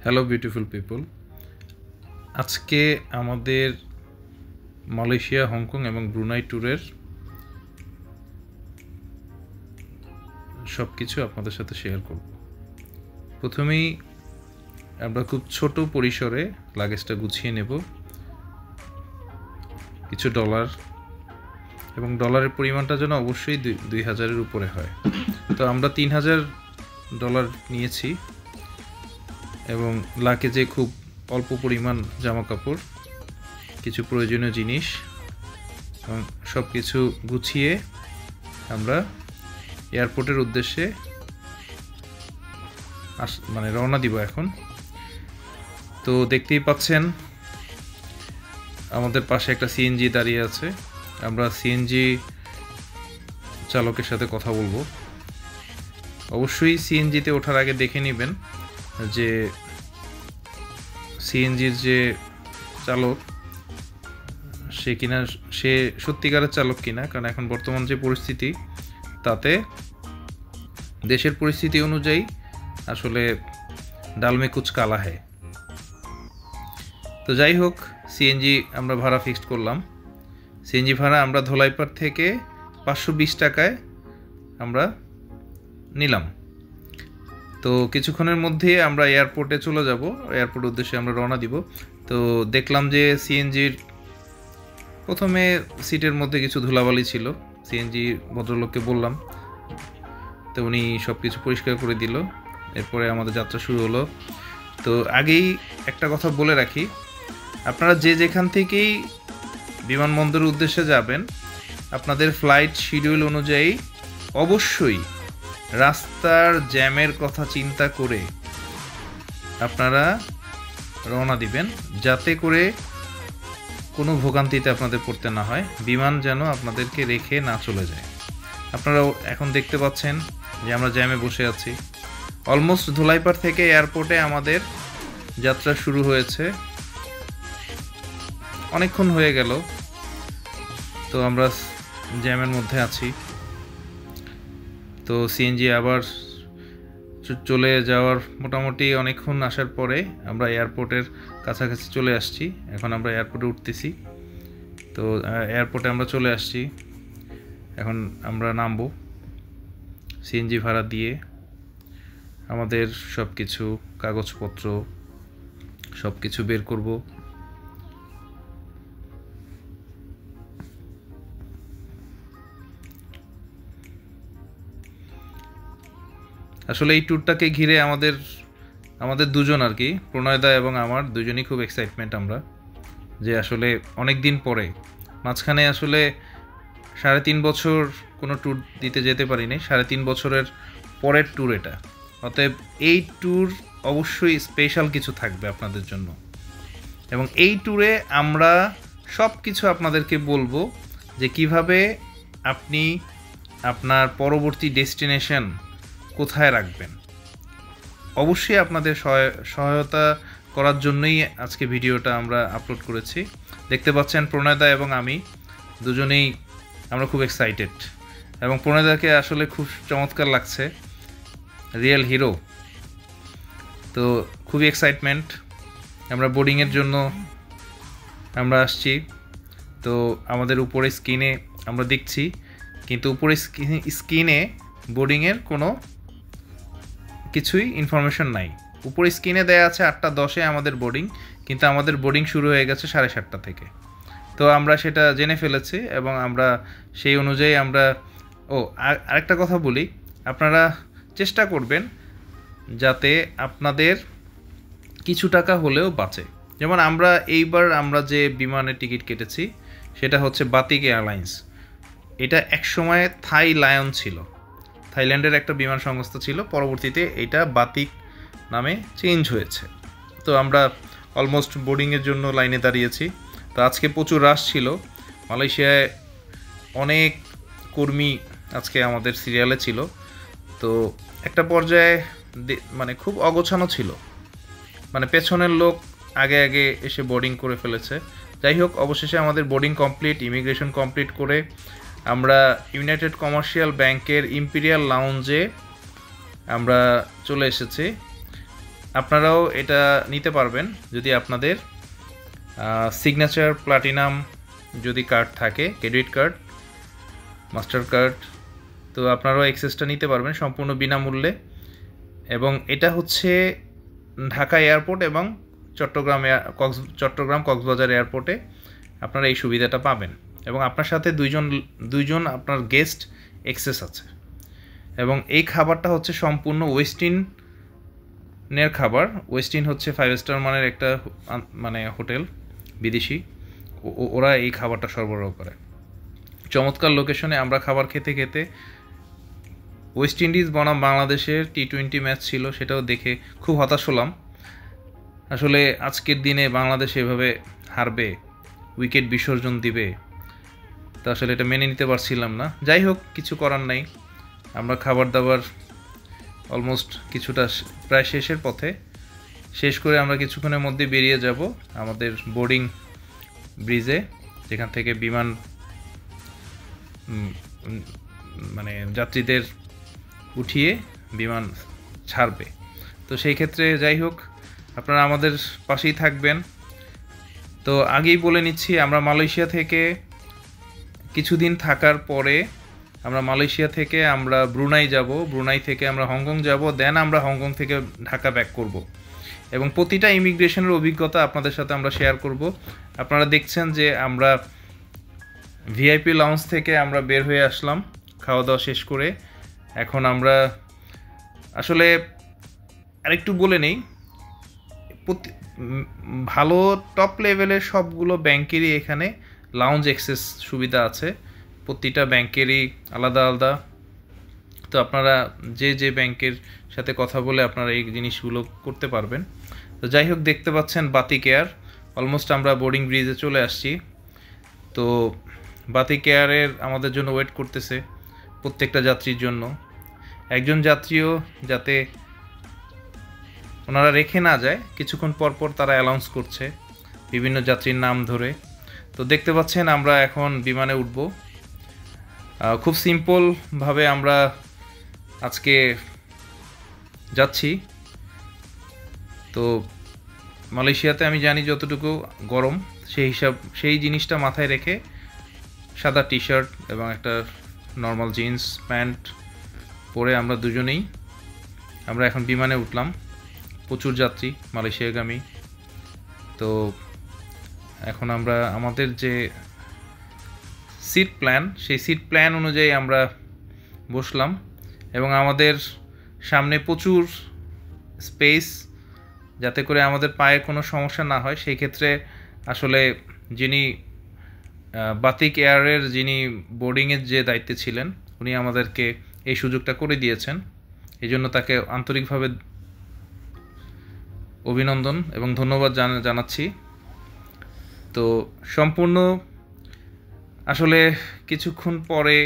Hello beautiful people, আজকে আমাদের Malaysia, Hong Kong এবং ব্রুনাই ট্যুরের সব কিছু আপনাদের সাথে শেয়ার করব। প্রথমেই আমরা খুব ছোট পরিসরে লাগেজটা গুছিয়ে নেব। কিছু ডলার, এবং ডলারের পরিমাণটা যেন অবশ্যই 2000-এর উপরে হয়। তো আমরা $3000 নিয়েছি, এবং লাগেজে খুব অল্প পরিমাণ জামা কাপড়, কিছু প্রয়োজনীয় জিনিস এবং সব কিছু গুছিয়ে আমরা এয়ারপোর্টের উদ্দেশ্যে রওনা দিব এখন। তো দেখতেই পাচ্ছেন আমাদের পাশে একটা সিএনজি দাঁড়িয়ে আছে। আমরা সিএনজি চালকের সাথে কথা বলবো। অবশ্যই সিএনজিতে ওঠার আগে দেখে নেবেন যে সিএনজির যে চালক সে সত্যিকারের চালক কিনা, কারণ এখন বর্তমান যে পরিস্থিতি তাতে দেশের পরিস্থিতি অনুযায়ী আসলে ডাল মে কুচ কালা হ্যায়। তো যাই হোক, সিএনজি আমরা ভাড়া ফিক্সড করলাম। সিএনজি ভাড়া আমরা ধোলাইপাড় থেকে 520 টাকায় আমরা নিলাম। তো কিছুক্ষণের মধ্যে আমরা এয়ারপোর্টে চলে যাব, এয়ারপোর্টের উদ্দেশ্যে আমরা রওনা দিব। তো দেখলাম যে সিএনজির প্রথমে সিটের মধ্যে কিছু ধুলাবালি ছিল। সিএনজি ভদ্রলোককে বললাম, তো উনি সব কিছু পরিষ্কার করে দিল। এরপরে আমাদের যাত্রা শুরু হলো। তো আগেই একটা কথা বলে রাখি, আপনারা যেখান থেকেই বিমানবন্দরের উদ্দেশ্যে যাবেন, আপনাদের ফ্লাইট শিডিউল অনুযায়ী অবশ্যই রাস্তার জ্যামের কথা চিন্তা করে আপনারা রওনা দিবেন, যাতে করে কোনো ভোগান্তিতে আপনাদের পড়তে না হয়, বিমান যেন আপনাদেরকে রেখে না চলে যায়। আপনারা এখন দেখতে পাচ্ছেন যে আমরা জ্যামে বসে আছি। অলমোস্ট ধোলাইপাড় থেকে এয়ারপোর্টে আমাদের যাত্রা শুরু হয়েছে, অনেকক্ষণ হয়ে গেল। তো আমরা জ্যামের মধ্যে আছি। তো সিএনজি আবার চলে যাওয়ার মোটামুটি অনেকক্ষণ আসার পরে আমরা এয়ারপোর্টের কাছাকাছি চলে আসছি। এখন আমরা এয়ারপোর্টে উঠতেছি। তো এয়ারপোর্টে আমরা চলে আসছি। এখন আমরা নামবো। সিএনজি ভাড়া দিয়ে আমাদের সব কিছু কাগজপত্র সব কিছু বের করব। আসলে এই ট্যুরটাকে ঘিরে আমাদের দুজন আর কি, প্রণয়দা এবং আমার দুজনই খুব এক্সাইটমেন্ট আমরা, যে আসলে অনেক দিন পরে, মাঝখানে আসলে 3.5 বছর কোনো ট্যুর দিতে যেতে পারিনি। 3.5 বছরের পরের ট্যুর এটা। অতএব এই ট্যুর অবশ্যই স্পেশাল কিছু থাকবে আপনাদের জন্য, এবং এই ট্যুরে আমরা সব কিছু আপনাদেরকে বলবো যে কিভাবে আপনি আপনার পরবর্তী ডেস্টিনেশন কোথায় রাখবেন। অবশ্যই আপনাদের সহায়তা করার জন্যই আজকে ভিডিওটা আমরা আপলোড করেছি। দেখতে পাচ্ছেন প্রণয়দা এবং আমি দুজনেই আমরা খুব এক্সাইটেড, এবং প্রণয়দাকে আসলে খুব চমৎকার লাগছে, রিয়েল হিরো। তো খুবই এক্সাইটমেন্ট। আমরা বোর্ডিংয়ের জন্য আমরা আসছি। তো আমাদের উপরে স্ক্রিনে আমরা দেখছি, কিন্তু উপরে স্ক্রিনে বোর্ডিংয়ের কোনো কিছুই ইনফরমেশন নাই। উপরে স্ক্রিনে দেয়া আছে 8:10-এ আমাদের বোর্ডিং, কিন্তু আমাদের বোর্ডিং শুরু হয়ে গেছে 7:30 থেকে। তো আমরা সেটা জেনে ফেলেছি, এবং আমরা সেই অনুযায়ী আরেকটা কথা বলি, আপনারা চেষ্টা করবেন যাতে আপনাদের কিছু টাকা হলেও বাঁচে। যেমন আমরা যে বিমানের টিকিট কেটেছি সেটা হচ্ছে বাতিক এয়ারলাইন্স। এটা একসময় থাই লায়ন ছিল, থাইল্যান্ডের একটা বিমান সংস্থা ছিল, পরবর্তীতে এটা বাতিক নামে চেঞ্জ হয়েছে। তো আমরা অলমোস্ট বোর্ডিংয়ের জন্য লাইনে দাঁড়িয়েছি। তো আজকে প্রচুর রাশ ছিল, মালয়েশিয়ায় অনেক কর্মী আজকে আমাদের সিরিয়ালে ছিল। তো একটা পর্যায়ে খুব অগোছানো ছিল, পেছনের লোক আগে এসে বোর্ডিং করে ফেলেছে। যাই হোক, অবশেষে আমাদের বোর্ডিং কমপ্লিট, ইমিগ্রেশন কমপ্লিট করে আমরা ইউনাইটেড কমার্শিয়াল ব্যাংকের ইম্পিরিয়াল লাউঞ্জে আমরা চলে এসেছি। আপনারাও এটা নিতে পারবেন যদি আপনাদের সিগনেচার প্লাটিনাম যদি কার্ড থাকে, ক্রেডিট কার্ড, মাস্টার কার্ড, তো আপনারাও অ্যাক্সেসটা নিতে পারবেন সম্পূর্ণ বিনামূল্যে। এবং এটা হচ্ছে ঢাকা এয়ারপোর্ট এবং চট্টগ্রাম কক্সবাজার এয়ারপোর্টে আপনারা এই সুবিধাটা পাবেন। এবং আপনার সাথে দুইজন আপনার গেস্ট অ্যাক্সেস আছে। এবং এই খাবারটা হচ্ছে সম্পূর্ণ ওয়েস্টিনের খাবার। ওয়েস্টিন হচ্ছে 5 স্টার মানের একটা মানে হোটেল, বিদেশি, ওরা এই খাবারটা সরবরাহ করে। চমৎকার লোকেশনে আমরা খাবার খেতে খেতে ওয়েস্ট ইন্ডিজ বনাম বাংলাদেশের T20 ম্যাচ ছিল, সেটাও দেখে খুব হতাশ হলাম। আসলে আজকের দিনে বাংলাদেশ এভাবে হারবে, উইকেট বিসর্জন দিবে, তো আসলে এটা মেনে নিতে পারছিলাম না। যাই হোক, কিছু করার নাই। আমরা খাবার দাবার অলমোস্ট কিছুটা প্রায় শেষের পথে, শেষ করে আমরা কিছুক্ষণের মধ্যে বেরিয়ে যাব আমাদের বোর্ডিং ব্রিজে, যেখান থেকে বিমান মানে যাত্রীদের উঠিয়ে বিমান ছাড়বে। তো সেই ক্ষেত্রে যাই হোক, আপনারা আমাদের পাশেই থাকবেন। তো আগেই বলে নিচ্ছি, আমরা মালয়েশিয়া থেকে কিছুদিন থাকার পরে আমরা ব্রুনাই যাব, ব্রুনাই থেকে আমরা হংকং যাব, দেন আমরা হংকং থেকে ঢাকা ব্যাক করব। এবং প্রতিটা ইমিগ্রেশনের অভিজ্ঞতা আপনাদের সাথে আমরা শেয়ার করব। আপনারা দেখছেন যে আমরা ভিআইপি লাউঞ্জ থেকে আমরা বের হয়ে আসলাম খাওয়া দাওয়া শেষ করে। এখন আমরা আসলে আরেকটু বলে নেই, ভালো টপ লেভেলের সবগুলো ব্যাংকেরই এখানে লাউঞ্জ অ্যাক্সেস সুবিধা আছে, প্রতিটা ব্যাংকেরই আলাদা আলাদা। তো আপনারা যে ব্যাংকের সাথে কথা বলে আপনারা এই জিনিসগুলো করতে পারবেন। তো যাই হোক, দেখতে পাচ্ছেন বাতিক এয়ার, অলমোস্ট আমরা বোর্ডিং ব্রিজে চলে আসছি। তো বাতিক এয়ারের আমাদের জন্য ওয়েট করতেছে প্রত্যেকটা যাত্রীর জন্য। একজন যাত্রীও যাতে ওনারা রেখে না যায়, কিছুক্ষণ পর পর তারা অ্যানাউন্স করছে বিভিন্ন যাত্রীর নাম ধরে। তো দেখতে পাচ্ছেন আমরা এখন বিমানে উঠব। খুব সিম্পলভাবে আমরা আজকে যাচ্ছি। তো মালয়েশিয়াতে আমি জানি যতটুকু গরম, সেই জিনিসটা মাথায় রেখে সাদা টি শার্ট এবং একটা নর্মাল জিন্স প্যান্ট পরে আমরা দুজনেই আমরা এখন বিমানে উঠলাম। প্রচুর যাত্রী মালয়েশিয়াগামী। তো এখন আমরা আমাদের যে সেই সিট প্ল্যান অনুযায়ী আমরা বসলাম এবং আমাদের সামনে প্রচুর স্পেস, যাতে করে আমাদের পায়ে কোনো সমস্যা না হয়। সেই ক্ষেত্রে আসলে যিনি বাতিক এয়ারের যিনি বোর্ডিংয়ের যে দায়িত্বে ছিলেন, উনি আমাদেরকে এই সুযোগটা করে দিয়েছেন। এই জন্য তাকে আন্তরিকভাবে অভিনন্দন এবং ধন্যবাদ জানাচ্ছি। তো সম্পূর্ণ আসলে কিছুক্ষণ পরে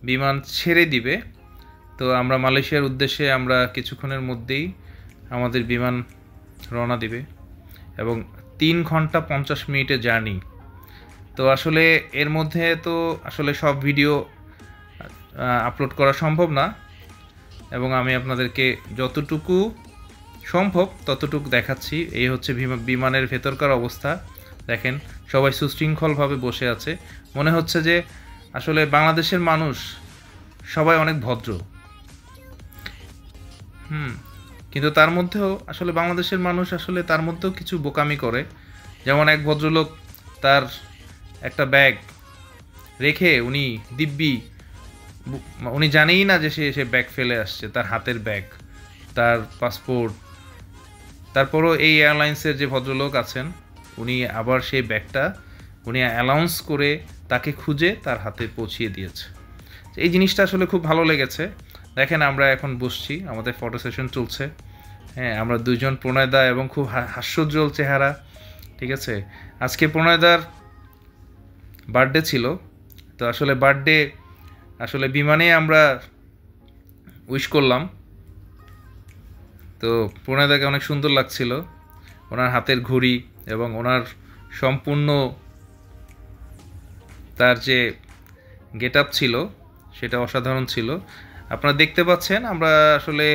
বিমান ছেড়ে দিবে। তো আমরা মালয়েশিয়ার উদ্দেশ্যে আমরা কিছুক্ষণের মধ্যেই আমাদের বিমান রওনা দিবে এবং 3 ঘন্টা 50 মিনিটের জার্নি। তো আসলে এর মধ্যে তো আসলে সব ভিডিও আপলোড করা সম্ভব না, এবং আমি আপনাদেরকে যতটুকু সম্ভব ততটুকু দেখাচ্ছি। এই হচ্ছে বিমানের ভেতরকার অবস্থা। দেখেন, সবাই সুশৃঙ্খলভাবে বসে আছে। মনে হচ্ছে যে আসলে বাংলাদেশের মানুষ সবাই অনেক ভদ্র। কিন্তু তার মধ্যেও আসলে বাংলাদেশের মানুষ আসলে তার মধ্যেও কিছু বোকামি করে। যেমন এক ভদ্রলোক তার একটা ব্যাগ রেখে উনি জানেই না যে সে ব্যাগ ফেলে আসছে, তার হাতের ব্যাগ, তার পাসপোর্ট। তারপরও এই এয়ারলাইন্সের যে ভদ্রলোক আছেন, উনি আবার সেই ব্যাগটা উনি অ্যানাউন্স করে তাকে খুঁজে তার হাতে পৌঁছিয়ে দিয়েছে। এই জিনিসটা আসলে খুব ভালো লেগেছে। দেখেন, আমরা এখন বসছি, আমাদের ফটো সেশন চলছে। হ্যাঁ, আমরা দুইজন, প্রণয়দা এবং খুব হাস্যোজ্জ্বল চেহারা। ঠিক আছে, আজকে প্রণয়দার বার্থডে ছিল। তো আসলে বার্থডে আসলে বিমানে আমরা উইশ করলাম। তো প্রণয়দাকে অনেক সুন্দর লাগছিল, ওনার হাতের ঘড়ি এবং ওনার সম্পূর্ণ তার যে গেট আপ ছিল সেটা অসাধারণ ছিল। আপনারা দেখতে পাচ্ছেন আমরা আসলে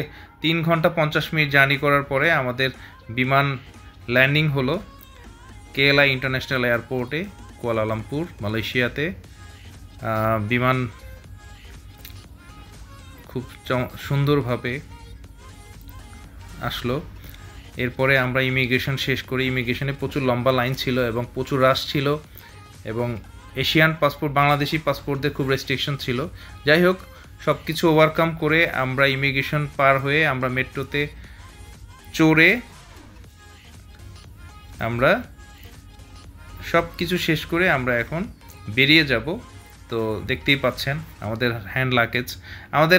3 ঘন্টা 50 মিনিট জার্নি করার পরে আমাদের বিমান ল্যান্ডিং হলো কেএলআই ইন্টারন্যাশনাল এয়ারপোর্টে কুয়ালালামপুর মালয়েশিয়াতে। বিমান খুব সুন্দরভাবে আসলো। এরপরে আমরা ইমিগ্রেশন শেষ করি। ইমিগ্রেশনে প্রচুর লম্বা লাইন ছিল এবং প্রচুর রাশ ছিল, এবং এশিয়ান পাসপোর্ট, বাংলাদেশি পাসপোর্টদের খুব রেস্ট্রিকশন ছিল। যাই হোক, সব কিছু ওভারকাম করে আমরা ইমিগ্রেশন পার হয়ে আমরা মেট্রোতে চড়ে আমরা সব কিছু শেষ করে আমরা এখন বেরিয়ে যাব। তো দেখতেই পাচ্ছেন আমাদের হ্যান্ড লাগেজ, আমাদের